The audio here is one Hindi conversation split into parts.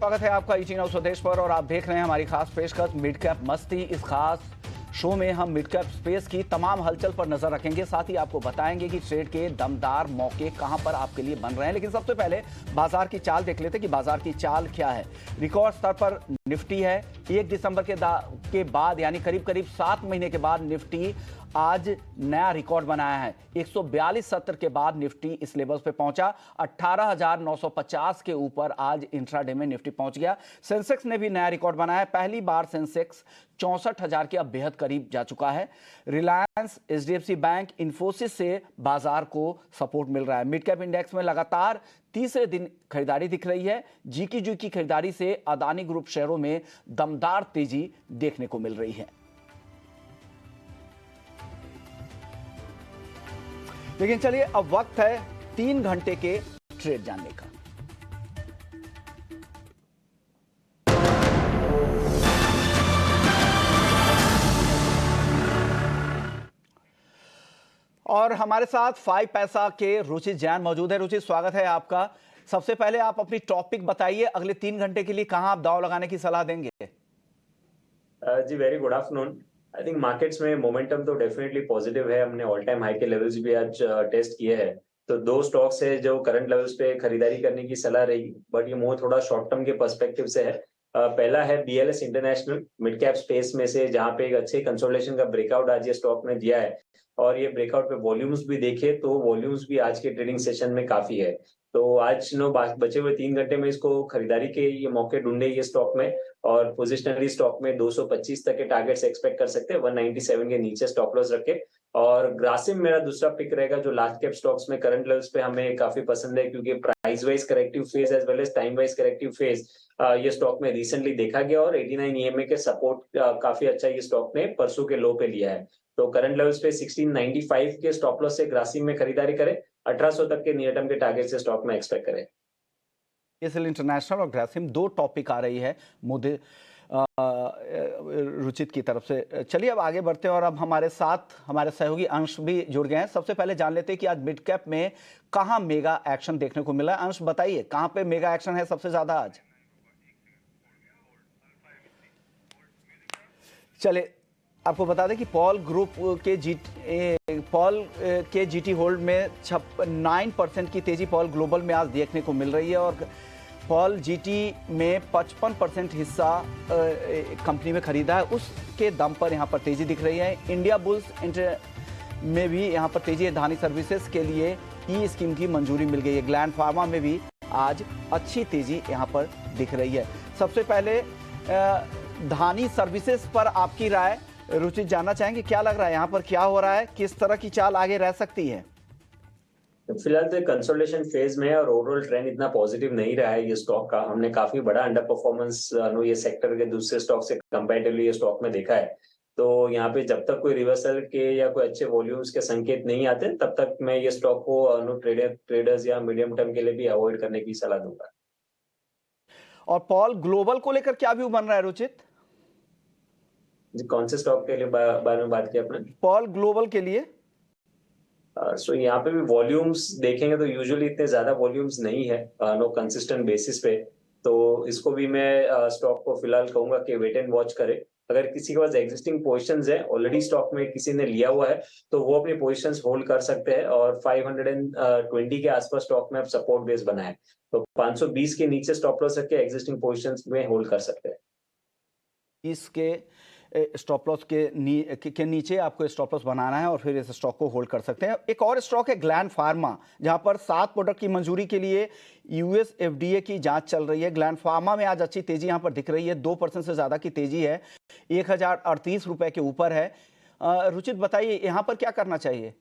स्वागत है आपका ईटी नाउ स्वदेश पर और आप देख रहे हैं हमारी खास पेशकश मिड कैप मस्ती। इस खास शो में हम मिड कैप स्पेस की तमाम हलचल पर नजर रखेंगे, साथ ही आपको बताएंगे कि ट्रेड के दमदार मौके कहां पर आपके लिए बन रहे हैं। लेकिन सबसे पहले बाजार की चाल देख लेते हैं कि बाजार की चाल क्या है। रिकॉर्ड स्तर पर निफ्टी है। 1 दिसंबर के बाद यानी करीब करीब 7 महीने के बाद निफ्टी आज नया रिकॉर्ड बनाया है। 142.70 के बाद निफ्टी इस लेवल्स पे पहुंचा। 18,950 के ऊपर आज इंट्राडे में निफ्टी पहुंच गया। सेंसेक्स ने भी नया रिकॉर्ड बनाया। पहली बार सेंसेक्स 64,000 के अब बेहद करीब जा चुका है। रिलायंस, एचडीएफसी बैंक, इन्फोसिस से बाजार को सपोर्ट मिल रहा है। मिड कैप इंडेक्स में लगातार तीसरे दिन खरीदारी दिख रही है। जी की खरीदारी से अदानी ग्रुप शेयरों में दमदार तेजी देखने को मिल रही है। लेकिन चलिए अब वक्त है 3 घंटे के ट्रेड जानने का। और हमारे साथ 5 पैसा के रुचित जैन मौजूद है। रुचित, स्वागत है आपका। सबसे पहले आप अपनी टॉपिक बताइए, अगले 3 घंटे के लिए कहां आप दांव लगाने की सलाह देंगे? जी very good afternoon. I think markets में मोमेंटम तो डेफिनेटली पॉजिटिव है। हमने ऑल टाइम हाई के लेवल्स भी आज टेस्ट किए हैं। तो 2 स्टॉक्स है जो करंट लेवल्स पे खरीदारी करने की सलाह रही, बट ये मोर थोड़ा शॉर्ट टर्म के पर्सपेक्टिव से है। पहला है BLS international, mid cap space में से, जहां पे एक अच्छे कंसोलिडेशन का ब्रेकआउट आज ये स्टॉक ने दिया है। और ये ब्रेकआउट पे वॉल्यूम्स भी देखे तो वॉल्यूम्स भी आज के ट्रेडिंग सेशन में काफी है। तो आज बचे हुए 3 घंटे में इसको खरीदारी के ये मौके ढूंढे ये स्टॉक में। और पोजिशनरी स्टॉक में 225 तक के टारगेट्स एक्सपेक्ट कर सकते हैं, 197 के नीचे स्टॉप लॉस रखे। और ग्रासिम मेरा दूसरा पिक रहेगा, जो लार्ज कैप स्टॉक्स में करंट लेवल्स पे हमें काफी पसंद है, क्योंकि price wise corrective phase as well as time wise corrective phase ये स्टॉक में रिसेंटली देखा गया। और 89 ईएमए के सपोर्ट काफी अच्छा ये स्टॉक ने परसों के लो पे लिया है। तो करंट लेवल्स पे 1695 के स्टॉप लॉस से ग्रासिम में खरीदारी करें, 1800 तक के नियर टर्म के टारगेट से स्टॉक में एक्सपेक्ट करें। एसएल इंटरनेशनल और ग्रासिम 2 टॉपिक आ रही है मुझे रुचित की तरफ से। चलिए अब आगे बढ़ते हैं और अब हमारे साथ हमारे सहयोगी अंश भी जुड़ गए हैं। सबसे पहले जान लेते हैं कि आज मिड कैप में कहां मेगा एक्शन देखने को मिला है। अंश बताइए, कहां पे मेगा एक्शन है सबसे ज्यादा आज? चले आपको बता दें कि पॉल के जीटी होल्ड में 9% की तेजी पॉल ग्लोबल में आज देखने को मिल रही है। और पॉल जीटी में 55% हिस्सा कंपनी में खरीदा है, उसके दम पर यहां पर तेजी दिख रही है। इंडिया बुल्स में भी यहां पर तेजी है। धानी सर्विसेज के लिए ई स्कीम की मंजूरी मिल गई है। ग्लैंड फार्मा में भी आज अच्छी तेजी यहां पर दिख रही है। सबसे पहले धानी सर्विसेज पर आपकी राय रुचित जानना चाहेंगे, क्या लग रहा है यहाँ पर क्या हो रहा है, किस तरह की चाल आगे रह सकती है? फिलहाल तो कंसोलिडेशन फेज में है और ओवरऑल ट्रेंड इतना पॉजिटिव नहीं रहा है ये स्टॉक का। हमने काफी बड़ा अंडर परफॉर्मेंस ये सेक्टर के दूसरे स्टॉक से कंपैरेटिवली ये स्टॉक में देखा है। तो यहाँ पे जब तक कोई रिवर्सल के या कोई अच्छे वॉल्यूम्स के संकेत नहीं आते, तब तक मैं ये स्टॉक को ट्रेडर्स या मीडियम टर्म के लिए भी अवॉइड करने की सलाह दूंगा। और पॉल ग्लोबल को लेकर क्या व्यू बन रहा है रुचित? कौन से स्टॉक के लिए बारे में बात की आपने? पॉल ग्लोबल के लिए। सो यहाँ पे भी वॉल्यूम्स देखेंगे तो यूजुअली इतने ज्यादा वॉल्यूम्स नहीं है नो कंसिस्टेंट बेसिस पे। तो इसको भी मैं स्टॉक को फिलहाल कहूंगा कि वेट एंड वॉच करे। अगर किसी के पास एग्जिस्टिंग पोजीशंस है, ऑलरेडी स्टॉक में किसी ने लिया हुआ है, तो वो अपनी पोजीशंस होल्ड कर सकते हैं। और 520 के आसपास स्टॉक में अब सपोर्ट बेस बना है, तो 520 के नीचे स्टॉप लॉस रख के एग्जिस्टिंग पोजीशंस में होल्ड कर सकते हैं। इसके स्टॉप लॉस के नीचे आपको स्टॉप लॉस बनाना है और फिर इस स्टॉक को होल्ड कर सकते हैं। एक और स्टॉक है ग्लैंड फार्मा, जहां पर 7 प्रोडक्ट की मंजूरी के लिए यूएस एफडीए की जांच चल रही है। ग्लैंड फार्मा में आज अच्छी तेजी यहां पर दिख रही है, 2% से ज्यादा की तेजी है, 1038 रुपए के ऊपर है। रुचित बताइए यहां पर क्या करना चाहिए?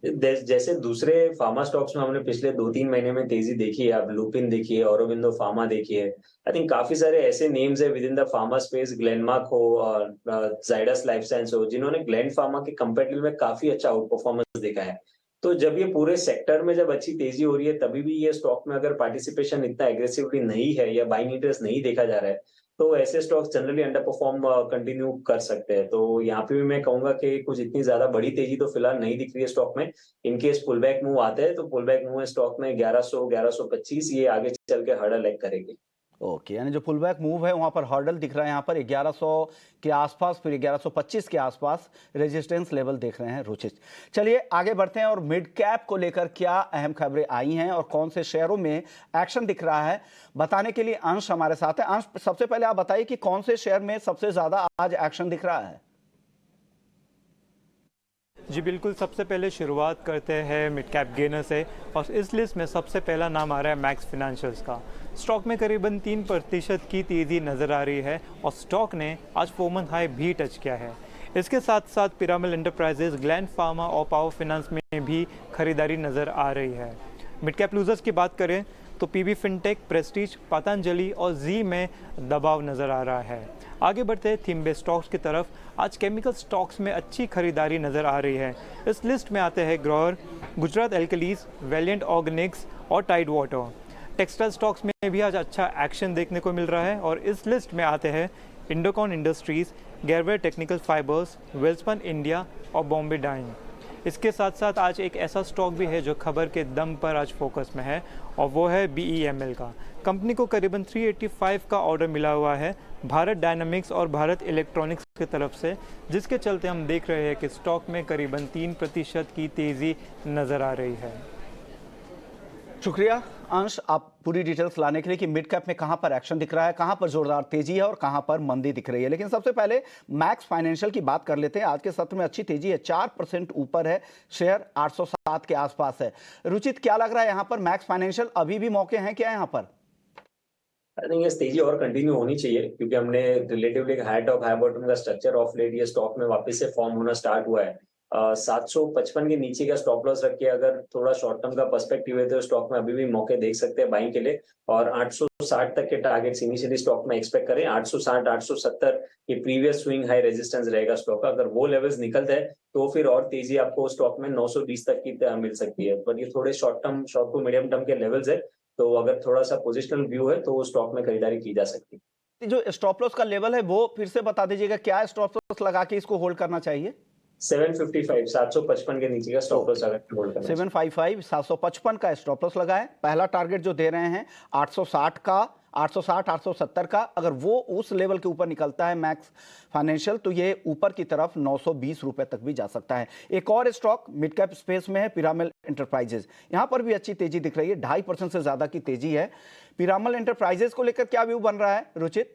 जैसे दूसरे फार्मा स्टॉक्स में हमने पिछले 2-3 महीने में तेजी देखी है, आप लुपिन देखिए, ऑरोबिंदो फार्मा देखिए। आई थिंक काफी सारे ऐसे नेम्स है with in the pharma space, Glenmark हो और जाइडस लाइफ साइंस हो, जिन्होंने ग्लैंड फार्मा के कंपैरेटिव में काफी अच्छा आउट परफॉर्मेंस देखा है। तो जब ये पूरे सेक्टर में जब अच्छी तेजी हो रही है, तभी भी ये स्टॉक में अगर पार्टिसिपेशन इतना एग्रेसिवली नहीं है या बाइंग इंटरेस्ट नहीं देखा जा रहा है, तो ऐसे stocks generally under perform continue कर सकते हैं। तो यहाँ पे भी मैं कहूंगा कि कुछ इतनी ज्यादा बड़ी तेजी तो फिलहाल नहीं दिख रही है स्टॉक में। इनकेस पुल बैक मूव आते हैं, तो पुल बैक मूव स्टॉक में 1100 1125 ये आगे चल के हर्डल लेग करेगी। ओके, यानी जो पुल बैक मूव है वहां पर हर्डल दिख रहा है यहाँ पर 1100 के आसपास, फिर 1125 के आसपास रेजिस्टेंस लेवल देख रहे हैं रुचित। चलिए आगे बढ़ते हैं और मिड कैप को लेकर क्या अहम खबरें आई हैं और कौन से शेयरों में एक्शन दिख रहा है, बताने के लिए अंश हमारे साथ है। अंश, सबसे पहले आप बताइए कि कौन से शेयर में सबसे ज्यादा आज एक्शन दिख रहा है? जी बिल्कुल, सबसे पहले शुरुआत करते हैं मिड कैप गेनर से और इस लिस्ट में सबसे पहला नाम आ रहा है मैक्स फाइनेंशियल्स का। स्टॉक में करीबन 3% की तेज़ी नज़र आ रही है और स्टॉक ने आज 4 मंथ हाई भी टच किया है। इसके साथ साथ पिरामिड एंटरप्राइजेज, ग्लैंड फार्मा और पावर फाइनेंस में भी खरीदारी नज़र आ रही है। मिड कैप लूजर्स की बात करें तो पीबी फिनटेक, प्रेस्टीज, पतंजलि और जी में दबाव नज़र आ रहा है। आगे बढ़ते हैं थीम बेस्ड स्टॉक्स की तरफ। आज केमिकल स्टॉक्स में अच्छी खरीदारी नज़र आ रही है। इस लिस्ट में आते हैं grower, Gujarat alkalis, Valiant Organics और टाइड वाटर। टेक्सटाइल स्टॉक्स में भी आज अच्छा एक्शन देखने को मिल रहा है और इस लिस्ट में आते हैं Indo Count industries, Garware technical fibres, Welspun India और बॉम्बे डाइंग। इसके साथ साथ आज एक ऐसा स्टॉक भी है जो खबर के दम पर आज फोकस में है और वो है BEML का। कंपनी को करीबन 385 का ऑर्डर मिला हुआ है भारत डायनामिक्स और भारत इलेक्ट्रॉनिक्स की तरफ से, जिसके चलते हम देख रहे हैं कि स्टॉक में करीबन 3% की तेज़ी नज़र आ रही है। शुक्रिया अंश, आप पूरी डिटेल्स लाने के लिए कि मिड कैप में कहां पर एक्शन दिख रहा है, कहां पर जोरदार तेजी है और कहां पर मंदी दिख रही है। लेकिन सबसे पहले मैक्स फाइनेंशियल की बात कर लेते हैं। आज के सत्र में अच्छी तेजी है, 4% ऊपर है, शेयर 807 के आसपास है। रुचित, क्या लग रहा है यहां पर मैक्स फाइनेंशियल अभी भी मौके हैं क्या यहां पर? आई थिंक ये तेजी और कंटिन्यू होनी चाहिए क्योंकि हमने relatively high top high bottom का स्ट्रक्चर ऑफ लेट ये स्टॉक में वापस से फॉर्म होना स्टार्ट हुआ है। 755 के नीचे का स्टॉप लॉस रख के अगर थोड़ा शॉर्ट टर्म का पर्सपेक्टिव है तो स्टॉक में अभी भी मौके देख सकते हैं बाइंग के लिए और 860 तक के टारगेट्स इनिशियली स्टॉक में एक्सपेक्ट करें। 860 870 ये प्रीवियस स्विंग हाई रेजिस्टेंस रहेगा स्टॉक का। अगर वो लेवल्स निकलते हैं तो फिर और तेजी आपको स्टॉक में 920 तक की मिल सकती है। पर ये थोड़े शॉर्ट टू मीडियम टर्म के लेवल्स है, तो अगर थोड़ा सा पोजिशनल व्यू है तो वो स्टॉक में खरीदारी की जा सकती है। जो स्टॉप लॉस का लेवल है वो फिर से बता दीजिएगा, क्या स्टॉप लॉस लगा के इसको होल्ड करना चाहिए? 755 755 के नीचे का स्टॉप लॉस अगर होल्ड करना है। 755 755 का स्टॉप लॉस लगा है। पहला टारगेट जो दे रहे हैं 860 का, 860 870 का, अगर वो उस लेवल के ऊपर निकलता है मैक्स फाइनेंशियल तो ये ऊपर की तरफ 920 रुपए तक भी जा सकता है। एक और स्टॉक मिड कैप स्पेस में है पिरामिड एंटरप्राइजेज। यहां पर भी अच्छी तेजी दिख रही है, 2.5% से ज्यादा की तेजी है। पिरामिड एंटरप्राइजेज को लेकर क्या व्यू बन रहा है रुचित?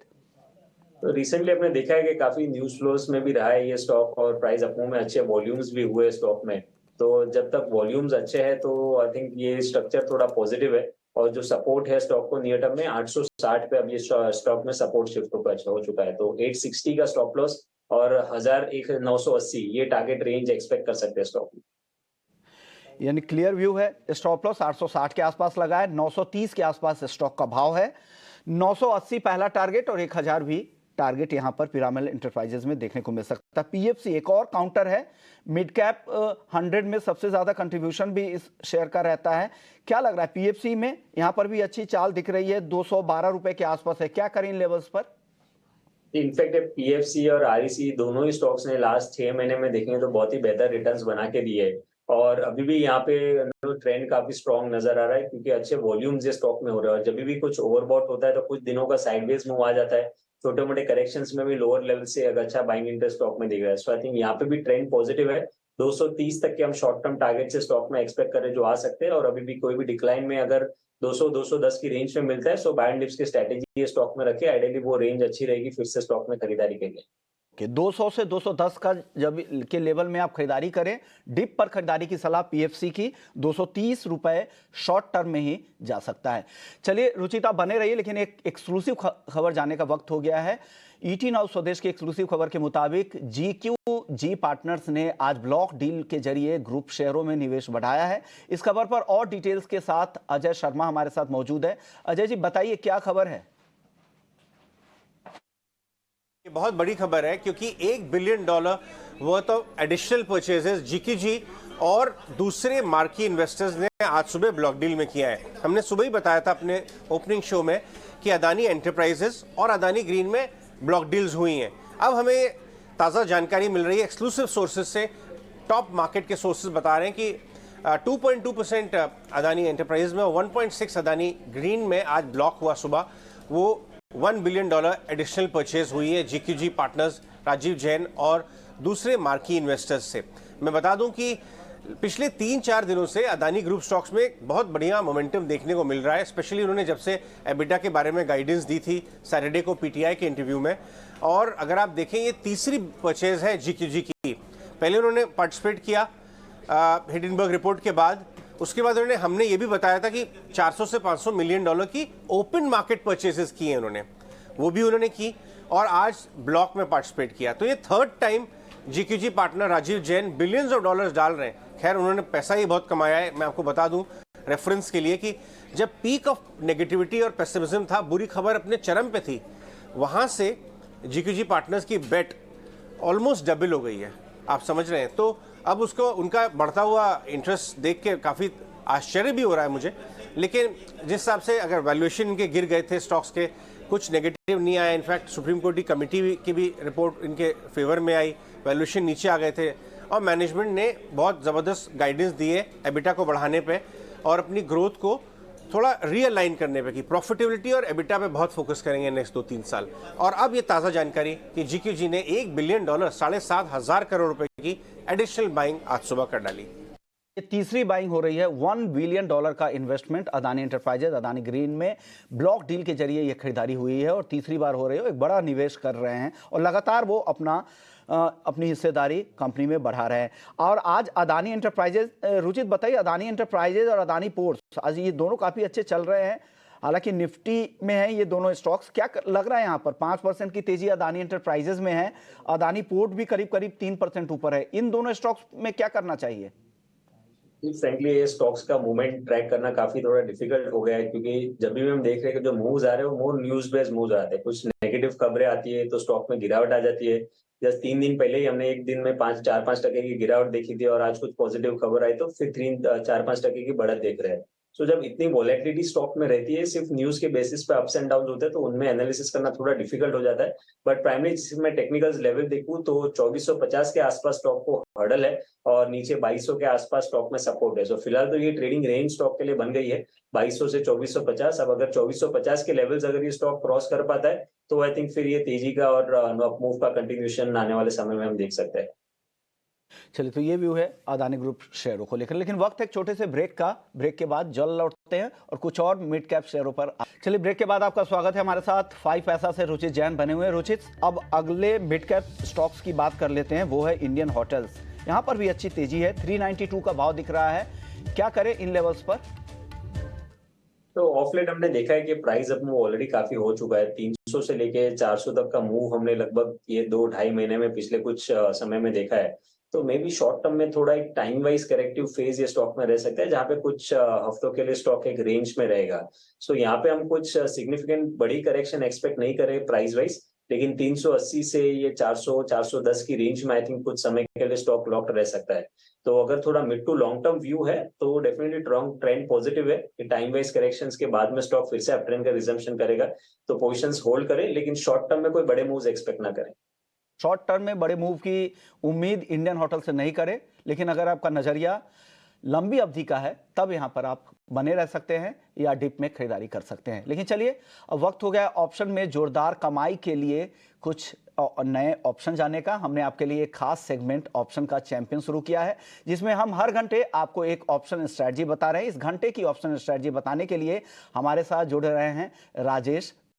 तो रिसेंटली हमने देखा है कि काफी न्यूज फ्लोस में भी रहा है ये स्टॉक और प्राइस अपमूव में अच्छे वॉल्यूम्स भी हुए स्टॉक में। तो जब तक वॉल्यूम्स अच्छे हैं तो आई थिंक ये स्ट्रक्चर थोड़ा पॉजिटिव है और जो सपोर्ट है स्टॉक को नियर टर्म में 860 पे अब ये स्टॉक में सपोर्ट शिफ्ट हो चुका है। तो 860 का स्टॉप लॉस और 1980 ये टारगेट रेंज एक्सपेक्ट कर सकते हैं स्टॉक में। यानी क्लियर व्यू है। स्टॉप लॉस 860 के आसपास लगा है, 930 के आसपास स्टॉक का भाव है, 980 पहला टारगेट और 1000 भी टारगेट यहां पर पिरामिड एंटरप्राइजेज में देखने को मिल सकता है। पीएफसी एक और काउंटर है, मिड कैप 100 में सबसे ज्यादा कंट्रीब्यूशन भी इस शेयर का रहता है। क्या लग रहा है पीएफसी में? यहां पर भी अच्छी चाल दिख रही है, 212 रुपए के आसपास है। क्या करें इन लेवल्स पर? इनफैक्ट पीएफसी और आरईसी दोनों ही स्टॉक्स ने लास्ट 6 महीने में देखेंगे तो बहुत ही बेहतर रिटर्न्स बना के दिए है और अभी भी यहाँ पे ट्रेंड काफी स्ट्रॉन्ग नजर आ रहा है क्योंकि अच्छे वॉल्यूम्स ये स्टॉक में हो रहे हैं। और जब भी कुछ ओवरबॉट होता है तो कुछ दिनों का साइडवेज मूव आ जाता है, छोटे मोटे करेक्शंस में भी लोअर लेवल से अगर अच्छा बाइंग इंटरेस्ट स्टॉक में दिख रहा है। सो आई थिंक यहाँ पे भी ट्रेंड पॉजिटिव है। 230 तक के हम शॉर्ट टर्म टारगेट से स्टॉक में एक्सपेक्ट करें जो आ सकते हैं और अभी भी कोई भी डिक्लाइन में अगर 200-210 की रेंज में मिलता है सो बाय एंड डिप्स की स्ट्रेटेजी स्टॉक में रखे। आइडियली वो रेंज अच्छी रहेगी फिर से स्टॉक में खरीदारी के लिए कि 200 से 210 का जब के लेवल में आप खरीदारी करें। डिप पर खरीदारी की सलाह पीएफसी की 230 रुपए शॉर्ट टर्म में ही जा सकता है। चलिए रुचिता बने रहिए, लेकिन एक एक्सक्लूसिव खबर जाने का वक्त हो गया है। ईटी नाउ स्वदेश की एक्सक्लूसिव खबर के मुताबिक GQG पार्टनर्स ने आज ब्लॉक डील के जरिए ग्रुप शेयरों में निवेश बढ़ाया है। इस खबर पर और डिटेल्स के साथ अजय शर्मा हमारे साथ मौजूद है। अजय जी बताइए क्या खबर है? ये बहुत बड़ी खबर है क्योंकि $1 billion worth of additional purchases GQG और दूसरे मार्की इन्वेस्टर्स ने आज सुबह ब्लॉक डील में किया है। हमने सुबह ही बताया था अपने ओपनिंग शो में कि अदानी एंटरप्राइजेस और अदानी ग्रीन में ब्लॉक डील्स हुई हैं। अब हमें ताज़ा जानकारी मिल रही है एक्सक्लूसिव सोर्सेज से। टॉप मार्केट के सोर्सेज बता रहे हैं कि 2.2% अदानी एंटरप्राइजेस में और 1.6 अदानी ग्रीन में आज ब्लॉक हुआ सुबह। वो $1 बिलियन एडिशनल परचेज हुई है जीक्यूजी पार्टनर्स राजीव जैन और दूसरे मार्की इन्वेस्टर्स से। मैं बता दूं कि पिछले 3-4 दिनों से अदानी ग्रुप स्टॉक्स में बहुत बढ़िया मोमेंटम देखने को मिल रहा है, स्पेशली उन्होंने जब से एबिटा के बारे में गाइडेंस दी थी सैटरडे को पीटीआई के इंटरव्यू में। और अगर आप देखें ये तीसरी परचेज है जीक्यूजी की। पहले उन्होंने पार्टिसिपेट किया हिंडनबर्ग रिपोर्ट के बाद, उसके बाद हमने ये भी बताया था कि 400 से 500 मिलियन डॉलर की ओपन मार्केट परचेजेस की हैं उन्होंने, वो भी उन्होंने की और आज ब्लॉक में पार्टिसिपेट किया। तो ये third time GQG partner Rajiv Jain billions of dollars डाल रहे हैं। खैर उन्होंने पैसा ही बहुत कमाया है। मैं आपको बता दूं रेफरेंस के लिए कि जब पीक ऑफ नेगेटिविटी और पेसिमिज्म था, बुरी खबर अपने चरम पे थी, वहां से जीक्यूजी पार्टनर्स की बेट ऑलमोस्ट डबल हो गई है, आप समझ रहे हैं। तो अब उसको उनका बढ़ता हुआ इंटरेस्ट देख के काफ़ी आश्चर्य भी हो रहा है मुझे। लेकिन जिस हिसाब से अगर वैल्यूएशन इनके गिर गए थे स्टॉक्स के, कुछ नेगेटिव नहीं आया, इनफैक्ट सुप्रीम कोर्ट की कमेटी की भी रिपोर्ट इनके फेवर में आई, वैल्यूएशन नीचे आ गए थे और मैनेजमेंट ने बहुत ज़बरदस्त गाइडेंस दी है एबिटा को बढ़ाने पे और अपनी ग्रोथ को थोड़ा रीअलाइन करने पे, कि प्रॉफिटेबिलिटी और एबिटा पे बहुत फोकस करेंगे नेक्स्ट 2-3 साल। और अब ये ताज़ा जानकारी कि जीक्यूजी ने $1 बिलियन 7,500 करोड़ रुपए की एडिशनल बाइंग आज सुबह कर डाली। ये तीसरी बाइंग हो रही है। $1 बिलियन का investment Adani enterprises Adani green में ब्लॉक डील के जरिए ये खरीदारी हुई है और तीसरी बार हो रही है। एक बड़ा निवेश कर रहे हैं और लगातार वो अपनी हिस्सेदारी कंपनी में बढ़ा रहे हैं। और आज अदानी एंटरप्राइजेज, रुचित बताइए, अदानी एंटरप्राइजेज और अदानी पोर्ट्स आज ये दोनों काफ़ी अच्छे चल रहे हैं, हालांकि निफ्टी में है ये दोनों स्टॉक्स। क्या लग रहा है यहाँ पर 5% की तेजी अदानी एंटरप्राइजेज में है, अदानी पोर्ट भी करीब 3% ऊपर है। इन दोनों स्टॉक्स में क्या करना चाहिए? फ्रेंकली ये स्टॉक्स का मूवमेंट ट्रैक करना काफी थोड़ा डिफिकल्ट हो गया है, क्योंकि जब भी हम देख रहे हैं कि जो मूव्स आ रहे हैं वो मोर न्यूज बेस्ड मूव्स आते हैं। कुछ नेगेटिव खबरें आती है तो स्टॉक में गिरावट आ जाती है। जस्ट 3 दिन पहले ही हमने एक दिन में 4-5% की गिरावट देखी थी और आज कुछ पॉजिटिव खबर आई तो फिर 4-5% की बढ़त देख रहे हैं। सो जब इतनी वॉलेटिलिटी स्टॉक में रहती है, सिर्फ न्यूज के बेसिस पे अप्स एंड डाउन होते हैं, तो उनमें एनालिसिस करना थोड़ा डिफिकल्ट हो जाता है। बट प्राइमरी मैं टेक्निकल लेवल देखूं तो 2450 के आसपास स्टॉक को हर्डल है और नीचे 2200 के आसपास स्टॉक में सपोर्ट है। सो फिलहाल तो ये ट्रेडिंग रेंज स्टॉक के लिए बन गई है 2200 से 2450। अब अगर 2450 के लेवल्स अगर ये स्टॉक क्रॉस कर पाता है तो आई थिंक फिर ये तेजी का और अपमूव का कंटिन्यूएशन आने वाले समय में हम देख सकते हैं। चलिए, तो ये व्यू है अदानी ग्रुप शेयरों को लेकर। लेकिन वक्त है एक छोटे से ब्रेक का। ब्रेक के बाद जल्द लौटते हैं और कुछ और मिड कैप शेयरों पर। चलिए, ब्रेक के बाद आपका स्वागत है। हमारे साथ 5 पैसा से रुचित जैन बने हुए हैं। रुचित, अब अगले मिड कैप स्टॉक्स की बात कर लेते हैं, वो है इंडियन होटल्स। यहाँ पर भी अच्छी तेजी है, 392 का भाव दिख रहा है। क्या करें इन लेवल्स पर? तो ऑफ लेट हमने देखा है कि प्राइस अप मूव ऑलरेडी काफी हो चुका है। 300 से लेके 400 तक का मूव हमने लगभग ये 2-2.5 महीने में पिछले कुछ समय में देखा है। तो मे बी शॉर्ट टर्म में थोड़ा एक टाइम वाइज करेक्टिव फेज ये स्टॉक में रह सकता है, जहाँ पे कुछ हफ्तों के लिए स्टॉक एक रेंज में रहेगा। सो यहाँ पे हम कुछ सिग्निफिकेंट बड़ी करेक्शन एक्सपेक्ट नहीं करें प्राइस वाइज, लेकिन 380 से ये 400-410 की रेंज में आई थिंक कुछ समय के लिए स्टॉक लॉक्ड रह सकता है। तो अगर थोड़ा mid to long term view है तो डेफिनेटली ट्रेंड पॉजिटिव है कि टाइम वाइज करेक्शंस के बाद में स्टॉक फिर से अप ट्रेंड का रिजम्पशन करेगा। तो पोजीशंस होल्ड करें, लेकिन शॉर्ट टर्म में कोई बड़े मूव्स एक्सपेक्ट ना करें। शॉर्ट टर्म में बड़े मूव की उम्मीद इंडियन होटल से नहीं करें, लेकिन अगर आपका नजरिया लंबी अवधि का है तब यहां पर आप बने रह सकते हैं या डिप में खरीदारी कर सकते हैं। लेकिन चलिए, अब वक्त हो गया ऑप्शन में जोरदार कमाई के लिए कुछ नए ऑप्शन जानने का। हमने आपके लिए एक खास सेगमेंट ऑप्शन का चैंपियन शुरू किया है, जिसमें हम हर घंटे आपको एक ऑप्शन स्ट्रैटेजी बता रहे हैं। इस घंटे की ऑप्शन स्ट्रैटेजी बताने के लिए हमारे साथ जुड़ रहे हैं राजेश